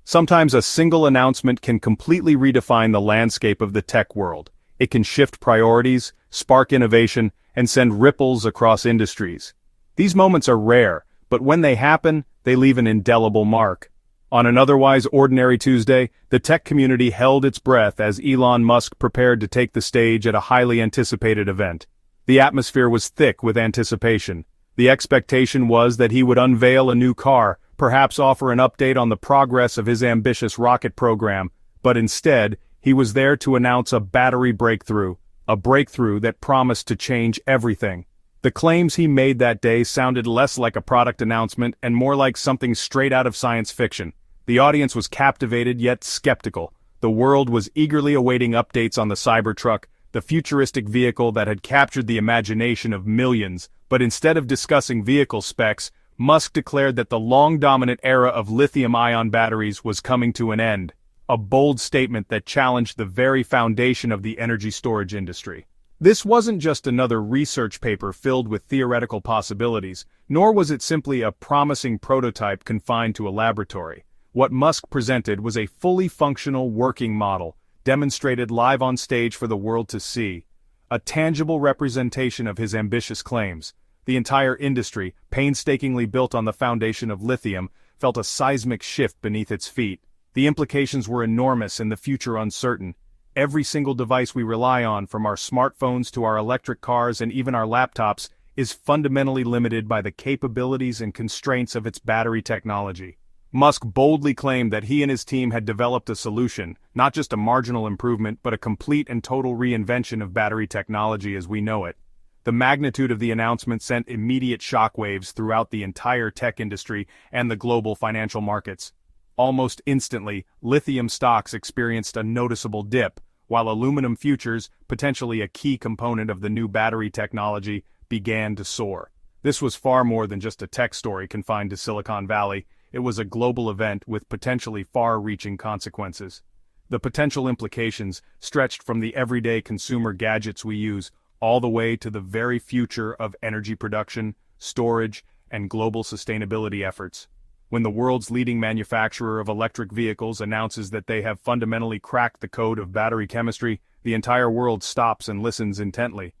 Sometimes a single announcement can completely redefine the landscape of the tech world. It can shift priorities, spark innovation, and send ripples across industries. These moments are rare, but when they happen, they leave an indelible mark. On an otherwise ordinary Tuesday, the tech community held its breath as Elon Musk prepared to take the stage at a highly anticipated event. The atmosphere was thick with anticipation. The expectation was that he would unveil a new car, perhaps offer an update on the progress of his ambitious rocket program, but instead, he was there to announce a battery breakthrough, a breakthrough that promised to change everything. The claims he made that day sounded less like a product announcement and more like something straight out of science fiction. The audience was captivated yet skeptical. The world was eagerly awaiting updates on the Cybertruck, the futuristic vehicle that had captured the imagination of millions, but instead of discussing vehicle specs, Musk declared that the long-dominant era of lithium-ion batteries was coming to an end, a bold statement that challenged the very foundation of the energy storage industry. This wasn't just another research paper filled with theoretical possibilities, nor was it simply a promising prototype confined to a laboratory. What Musk presented was a fully functional working model, demonstrated live on stage for the world to see. A tangible representation of his ambitious claims. The entire industry, painstakingly built on the foundation of lithium, felt a seismic shift beneath its feet. The implications were enormous and the future uncertain. Every single device we rely on, from our smartphones to our electric cars and even our laptops, is fundamentally limited by the capabilities and constraints of its battery technology. Musk boldly claimed that he and his team had developed a solution, not just a marginal improvement but a complete and total reinvention of battery technology as we know it. The magnitude of the announcement sent immediate shockwaves throughout the entire tech industry and the global financial markets. Almost instantly, lithium stocks experienced a noticeable dip, while aluminum futures, potentially a key component of the new battery technology, began to soar. This was far more than just a tech story confined to Silicon Valley. It was a global event with potentially far-reaching consequences. The potential implications stretched from the everyday consumer gadgets we use all the way to the very future of energy production, storage, and global sustainability efforts. When the world's leading manufacturer of electric vehicles announces that they have fundamentally cracked the code of battery chemistry, the entire world stops and listens intently.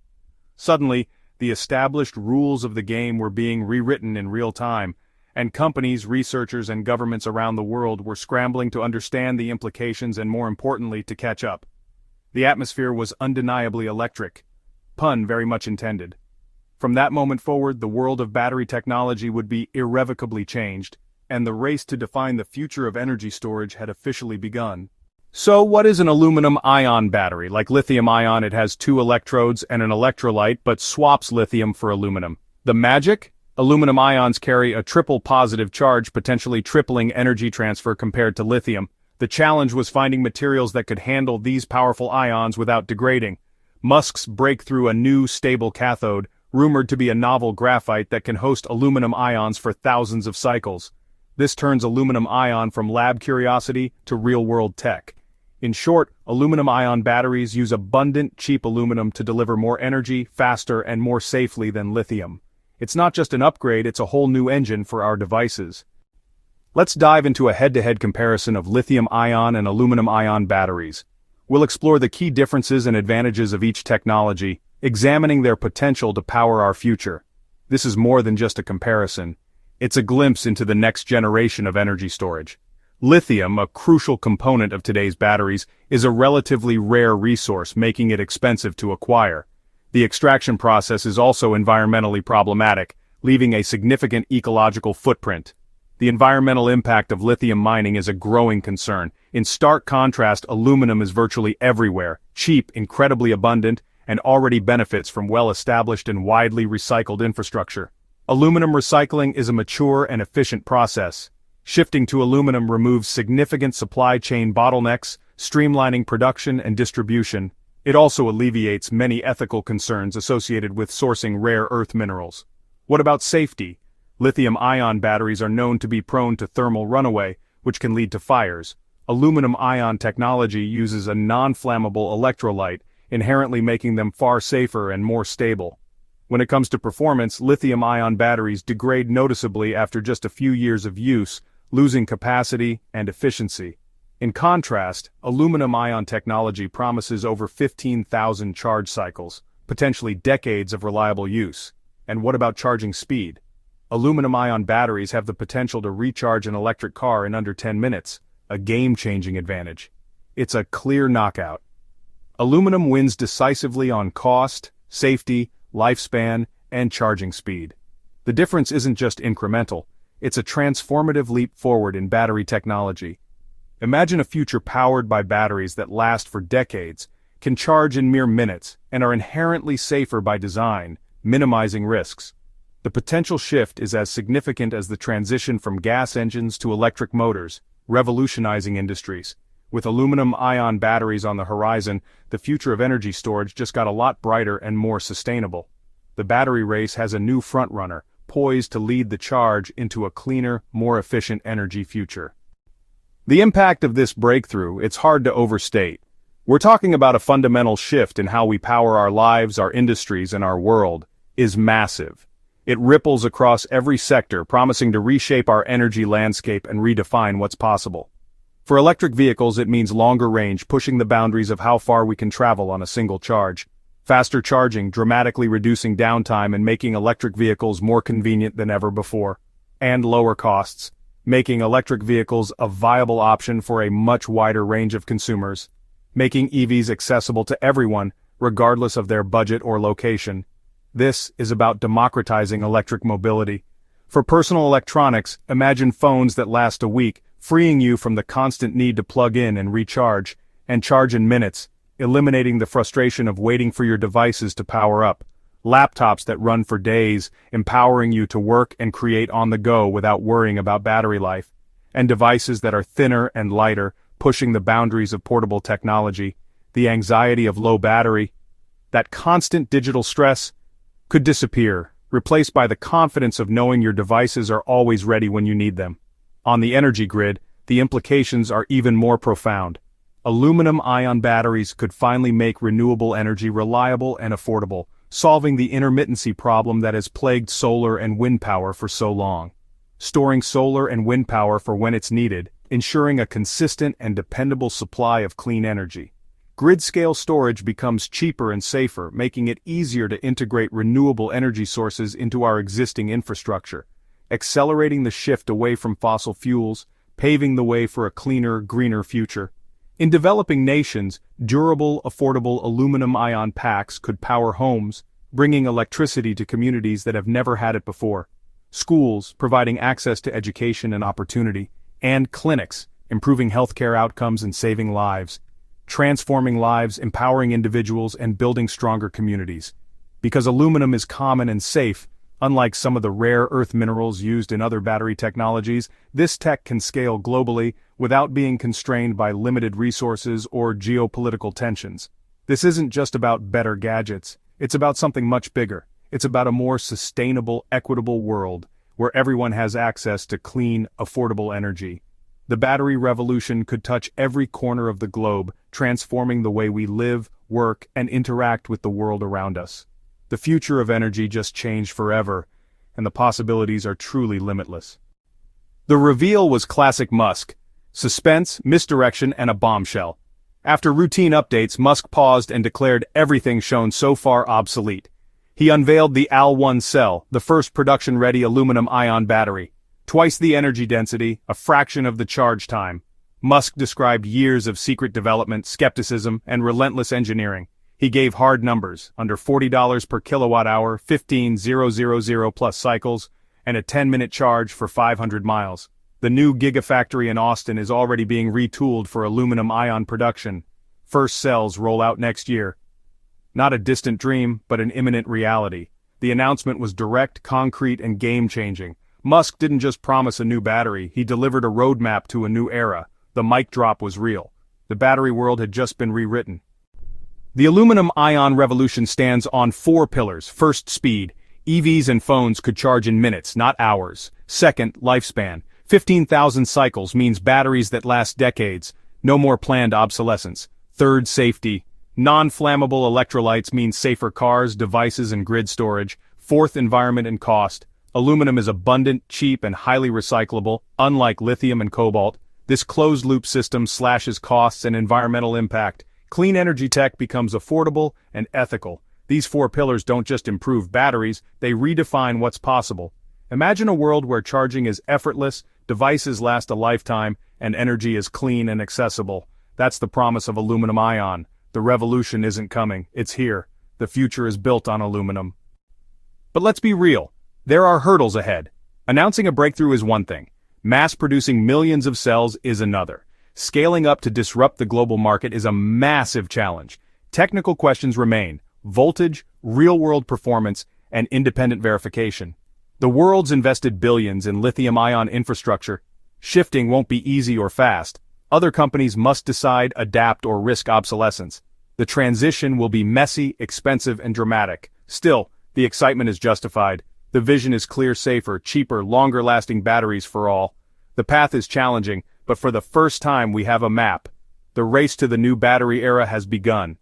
Suddenly, the established rules of the game were being rewritten in real time, and companies, researchers, and governments around the world were scrambling to understand the implications and, more importantly, to catch up. The atmosphere was undeniably electric. Pun very much intended. From that moment forward, the world of battery technology would be irrevocably changed, and the race to define the future of energy storage had officially begun. So what is an aluminum-ion battery? Like lithium-ion, it has two electrodes and an electrolyte but swaps lithium for aluminum. The magic? Aluminum ions carry a triple positive charge, potentially tripling energy transfer compared to lithium. The challenge was finding materials that could handle these powerful ions without degrading. Musk's breakthrough, a new stable cathode, rumored to be a novel graphite that can host aluminum ions for thousands of cycles. This turns aluminum ion from lab curiosity to real-world tech. In short, aluminum-ion batteries use abundant, cheap aluminum to deliver more energy, faster, and more safely than lithium. It's not just an upgrade, it's a whole new engine for our devices. Let's dive into a head-to-head comparison of lithium-ion and aluminum-ion batteries. We'll explore the key differences and advantages of each technology, examining their potential to power our future. This is more than just a comparison. It's a glimpse into the next generation of energy storage. Lithium, a crucial component of today's batteries, is a relatively rare resource, making it expensive to acquire. The extraction process is also environmentally problematic, leaving a significant ecological footprint. The environmental impact of lithium mining is a growing concern. In stark contrast, aluminum is virtually everywhere, cheap, incredibly abundant, and already benefits from well-established and widely recycled infrastructure. Aluminum recycling is a mature and efficient process. Shifting to aluminum removes significant supply chain bottlenecks, streamlining production and distribution. It also alleviates many ethical concerns associated with sourcing rare earth minerals. What about safety? Lithium-ion batteries are known to be prone to thermal runaway, which can lead to fires. Aluminum-ion technology uses a non-flammable electrolyte, inherently making them far safer and more stable. When it comes to performance, lithium-ion batteries degrade noticeably after just a few years of use, losing capacity and efficiency. In contrast, aluminum-ion technology promises over 15,000 charge cycles, potentially decades of reliable use. And what about charging speed? Aluminum-ion batteries have the potential to recharge an electric car in under 10 minutes, a game-changing advantage. It's a clear knockout. Aluminum wins decisively on cost, safety, lifespan, and charging speed. The difference isn't just incremental, it's a transformative leap forward in battery technology. Imagine a future powered by batteries that last for decades, can charge in mere minutes, and are inherently safer by design, minimizing risks. The potential shift is as significant as the transition from gas engines to electric motors, revolutionizing industries. With aluminum-ion batteries on the horizon, the future of energy storage just got a lot brighter and more sustainable. The battery race has a new frontrunner, poised to lead the charge into a cleaner, more efficient energy future. The impact of this breakthrough, it's hard to overstate. We're talking about a fundamental shift in how we power our lives, our industries, and our world, is massive. It ripples across every sector, promising to reshape our energy landscape and redefine what's possible. For electric vehicles, it means longer range, pushing the boundaries of how far we can travel on a single charge. Faster charging, dramatically reducing downtime and making electric vehicles more convenient than ever before. And lower costs, making electric vehicles a viable option for a much wider range of consumers. Making EVs accessible to everyone, regardless of their budget or location. This is about democratizing electric mobility. For personal electronics, imagine phones that last a week, freeing you from the constant need to plug in and recharge, and charge in minutes, eliminating the frustration of waiting for your devices to power up. Laptops that run for days, empowering you to work and create on the go without worrying about battery life. And devices that are thinner and lighter, pushing the boundaries of portable technology. The anxiety of low battery, that constant digital stress, could disappear, replaced by the confidence of knowing your devices are always ready when you need them. On the energy grid, the implications are even more profound. Aluminum-ion batteries could finally make renewable energy reliable and affordable, solving the intermittency problem that has plagued solar and wind power for so long. Storing solar and wind power for when it's needed, ensuring a consistent and dependable supply of clean energy. Grid-scale storage becomes cheaper and safer, making it easier to integrate renewable energy sources into our existing infrastructure, accelerating the shift away from fossil fuels, paving the way for a cleaner, greener future. In developing nations, durable, affordable aluminum-ion packs could power homes, bringing electricity to communities that have never had it before. Schools, providing access to education and opportunity, and clinics, improving healthcare outcomes and saving lives. Transforming lives, empowering individuals, and building stronger communities. Because aluminum is common and safe, unlike some of the rare earth minerals used in other battery technologies, this tech can scale globally without being constrained by limited resources or geopolitical tensions. This isn't just about better gadgets, it's about something much bigger. It's about a more sustainable, equitable world, where everyone has access to clean, affordable energy. The battery revolution could touch every corner of the globe, transforming the way we live, work, and interact with the world around us. The future of energy just changed forever, and the possibilities are truly limitless. The reveal was classic Musk. Suspense, misdirection, and a bombshell. After routine updates, Musk paused and declared everything shown so far obsolete. He unveiled the Al-1 cell, the first production-ready aluminum-ion battery. Twice the energy density, a fraction of the charge time. Musk described years of secret development, skepticism, and relentless engineering. He gave hard numbers, under $40 per kilowatt-hour, 15,000 plus cycles, and a 10-minute charge for 500 miles. The new gigafactory in Austin is already being retooled for aluminum-ion production. First cells roll out next year. Not a distant dream, but an imminent reality. The announcement was direct, concrete, and game-changing. Musk didn't just promise a new battery, he delivered a roadmap to a new era. The mic drop was real. The battery world had just been rewritten. The aluminum-ion revolution stands on 4 pillars. First, speed. EVs and phones could charge in minutes, not hours. Second, lifespan. 15,000 cycles means batteries that last decades. No more planned obsolescence. Third, safety. Non-flammable electrolytes mean safer cars, devices, and grid storage. Fourth, environment and cost. Aluminum is abundant, cheap, and highly recyclable, unlike lithium and cobalt. This closed-loop system slashes costs and environmental impact. Clean energy tech becomes affordable and ethical. These four pillars don't just improve batteries, they redefine what's possible. Imagine a world where charging is effortless, devices last a lifetime, and energy is clean and accessible. That's the promise of aluminum-ion. The revolution isn't coming, it's here. The future is built on aluminum. But let's be real. There are hurdles ahead. Announcing a breakthrough is one thing. Mass-producing millions of cells is another. Scaling up to disrupt the global market is a massive challenge. Technical questions remain: voltage, real-world performance, and independent verification. The world's invested billions in lithium-ion infrastructure. Shifting won't be easy or fast. Other companies must decide, adapt, or risk obsolescence. The transition will be messy, expensive, and dramatic. Still, the excitement is justified. The vision is clear: safer, cheaper, longer-lasting batteries for all. The path is challenging, but for the first time we have a map. The race to the new battery era has begun.